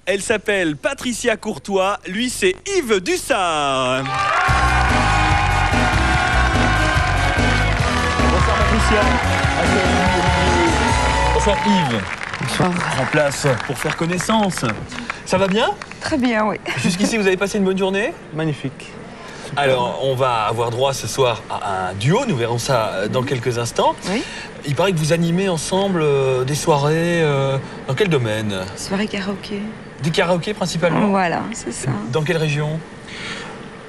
Elle s'appelle Patricia Courtois, lui c'est Yves Dussard. Bonsoir Patricia. Bonsoir Yves. Bonsoir. En place pour faire connaissance. Ça va bien? Très bien, oui. Jusqu'ici vous avez passé une bonne journée? Magnifique. Super. Alors on va avoir droit ce soir à un duo, nous verrons ça dans quelques instants. Oui. Il paraît que vous animez ensemble des soirées, dans quel domaine? Soirée karaoké. Du karaoké principalement? Voilà, c'est ça. Dans quelle région?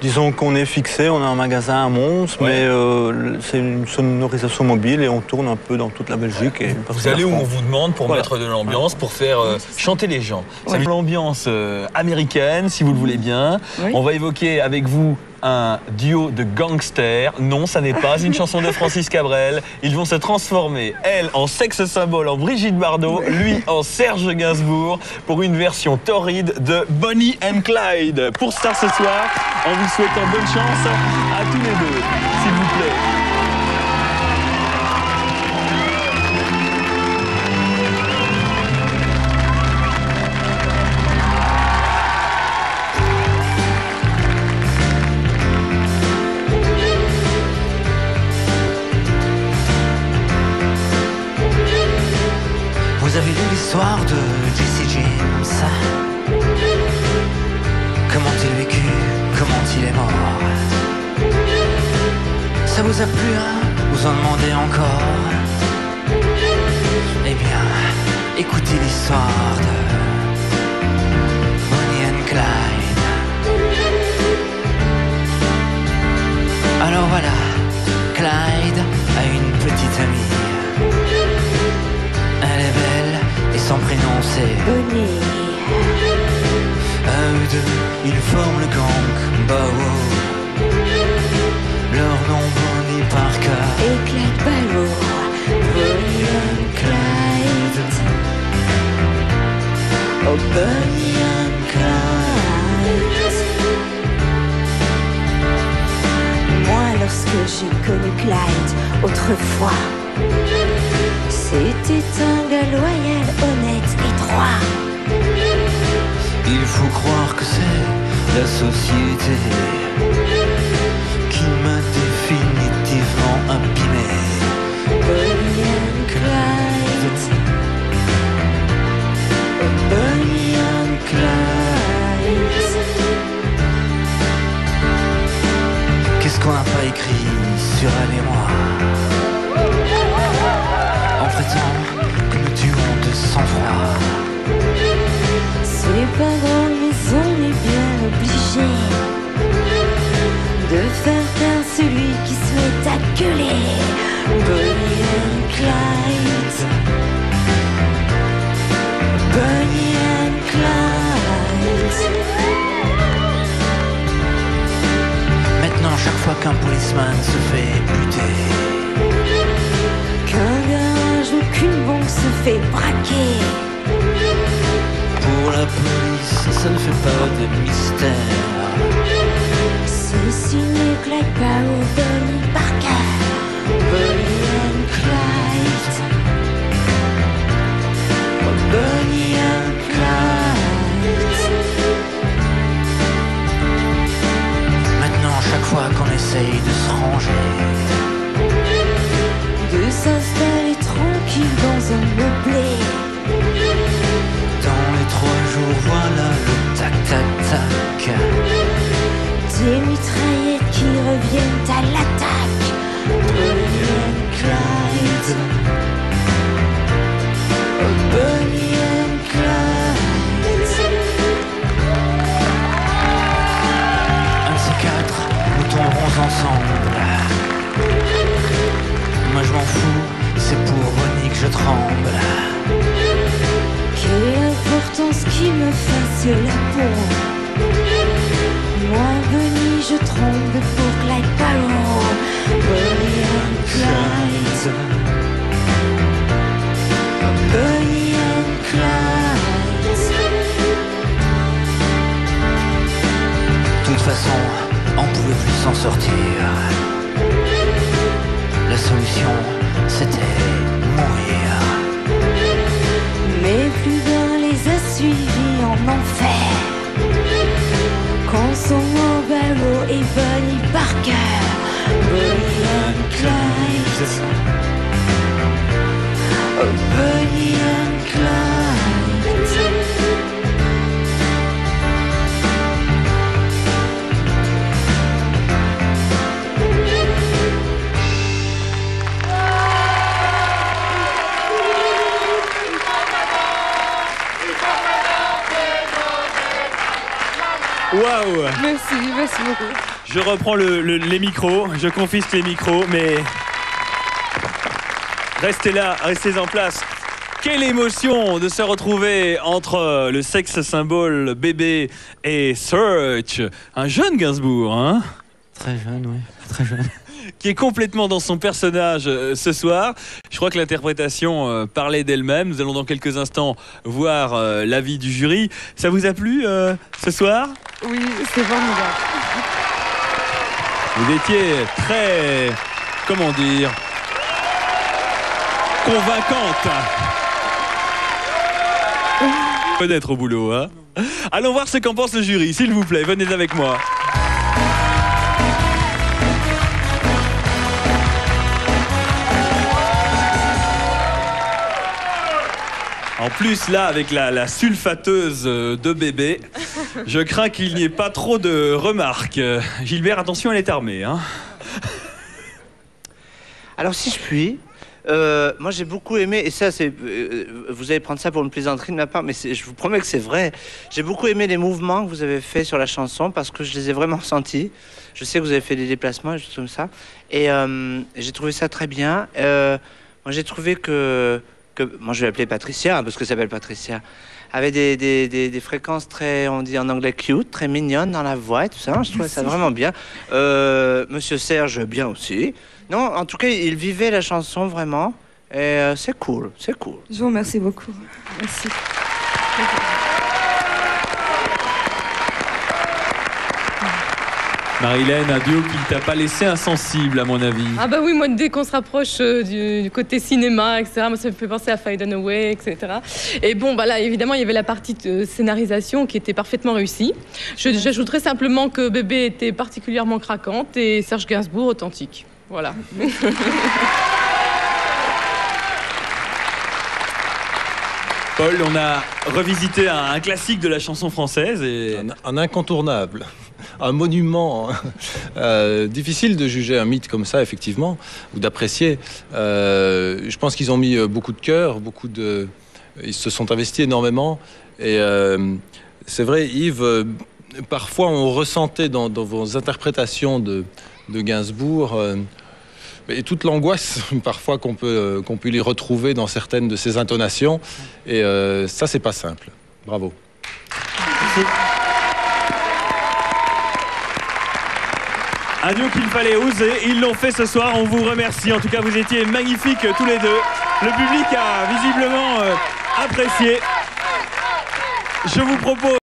Disons qu'on est fixé, on a un magasin à Mons, Ouais. Mais c'est une sonorisation mobile et on tourne un peu dans toute la Belgique. Et Vous allez où on vous demande pour Voilà. mettre de l'ambiance, pour faire chanter les gens. Ouais. C'est l'ambiance américaine, si vous le voulez bien. Oui. On va évoquer avec vous un duo de gangsters. Non, ça n'est pas une chanson de Francis Cabrel. Ils vont se transformer, elle en sexe symbole, en Brigitte Bardot, lui en Serge Gainsbourg, pour une version torride de Bonnie and Clyde. Pour ça ce soir, en vous souhaitant bonne chance à tous les deux, s'il vous plaît. Vous avez lu l'histoire de Jesse James? Comment il vécu, comment il est mort? Ça vous a plu, hein? Vous en demandez encore? Eh bien, écoutez l'histoire de Bonnie and Clyde. Alors voilà, Clyde a une petite amie. Elle est belle et son prénom c'est Bonnie. À eux deux, ils forment le gang Bao. Leur nom Bonnie Parker Et Clyde Barrow. Bonnie and Clyde. Oh, Bonnie and Clyde. Moi, lorsque j'ai connu Clyde, autrefois, c'était un gars loyal, honnête et droit. Il faut croire que c'est la société qui m'a définitivement abîmé. Bonnie and Clyde. Oh, Bonnie and Clyde. Qu'est-ce qu'on n'a pas écrit sur elle et moi? En prêtant que nous tuons de sang-froid. C'est pas drôle, mais on est bien obligé de faire taire celui qui se met à gueuler. Bonnie and Clyde. Bonnie and Clyde. Maintenant, chaque fois qu'un policeman se fait buter, Qu'un garage ou qu'une banque se fait braquer, pour la police, ça ne fait pas de mystère. c'est signé Clyde Barrow, Bonnie Parker. Bonnie and Clyde. Oh, Bonnie and Clyde. Maintenant, chaque fois qu'on essaye de se ranger, De s'installer tranquille dans un meublé, dans les 3 jours, voilà le tac-tac-tac. des mitraillettes qui reviennent à l'attaque. Bonnie and Clyde. Oh, Bonnie and Clyde. Un de ces 4, nous tomberons ensemble. Moi je m'en fous, c'est pour Bonnie que je tremble. Quelle importance qui me fasse la peau. Moi, Bonnie, je tremble pour Clyde Barrow. Bonnie and Clyde. Bonnie and Clyde. De toute façon, on pouvait plus s'en sortir. La solution, c'était mourir. Mais plus d'un les a suivis Waouh. Merci beaucoup. Je reprends les micros, je confisque les micros, mais restez là, restez en place. Quelle émotion de se retrouver entre le sexe symbole bébé et Serge, un jeune Gainsbourg, hein? Très jeune, oui, très jeune. Qui est complètement dans son personnage ce soir. Je crois que l'interprétation parlait d'elle-même. Nous allons dans quelques instants voir l'avis du jury. Ça vous a plu ce soir? Oui, c'est formidable. Vous étiez très, comment dire, convaincante. Peut-être au boulot, hein. Allons voir ce qu'en pense le jury, s'il vous plaît. Venez avec moi. En plus, là, avec la sulfateuse de bébé, je crains qu'il n'y ait pas trop de remarques. Gilbert, attention, elle est armée, hein. Alors, si je puis, moi j'ai beaucoup aimé, et ça, c'est, vous allez prendre ça pour une plaisanterie de ma part, mais je vous promets que c'est vrai. J'ai beaucoup aimé les mouvements que vous avez faits sur la chanson parce que je les ai vraiment ressentis. Je sais que vous avez fait des déplacements, juste comme ça, et j'ai trouvé ça très bien. Moi, j'ai trouvé que moi je vais l'appeler Patricia, hein, parce que ça s'appelle Patricia, avait des fréquences très, on dit en anglais cute, très mignonnes dans la voix et tout ça. Je trouvais ça vraiment bien. Monsieur Serge, bien aussi. Non, en tout cas, il vivait la chanson vraiment. Et c'est cool, c'est cool. Je vous remercie beaucoup. Merci. Marilène, un duo qui ne t'a pas laissé insensible, à mon avis. Ah bah oui, moi, dès qu'on se rapproche du côté cinéma, etc., moi, ça me fait penser à Fade and Away, etc. Et bon, bah là, évidemment, il y avait la partie de scénarisation qui était parfaitement réussie. J'ajouterais simplement que Bébé était particulièrement craquante et Serge Gainsbourg authentique. Voilà. Paul, on a revisité un classique de la chanson française. Et... Un incontournable, un monument. Difficile de juger un mythe comme ça, effectivement, ou d'apprécier. Je pense qu'ils ont mis beaucoup de cœur, ils se sont investis énormément. Et c'est vrai, Yves, parfois on ressentait dans vos interprétations de Gainsbourg... et toute l'angoisse parfois qu'on peut y retrouver dans certaines de ses intonations. Et ça, c'est pas simple. Bravo. Merci. Un duo qu'il fallait oser, ils l'ont fait ce soir, on vous remercie. En tout cas, vous étiez magnifiques tous les deux. Le public a visiblement apprécié. Je vous propose...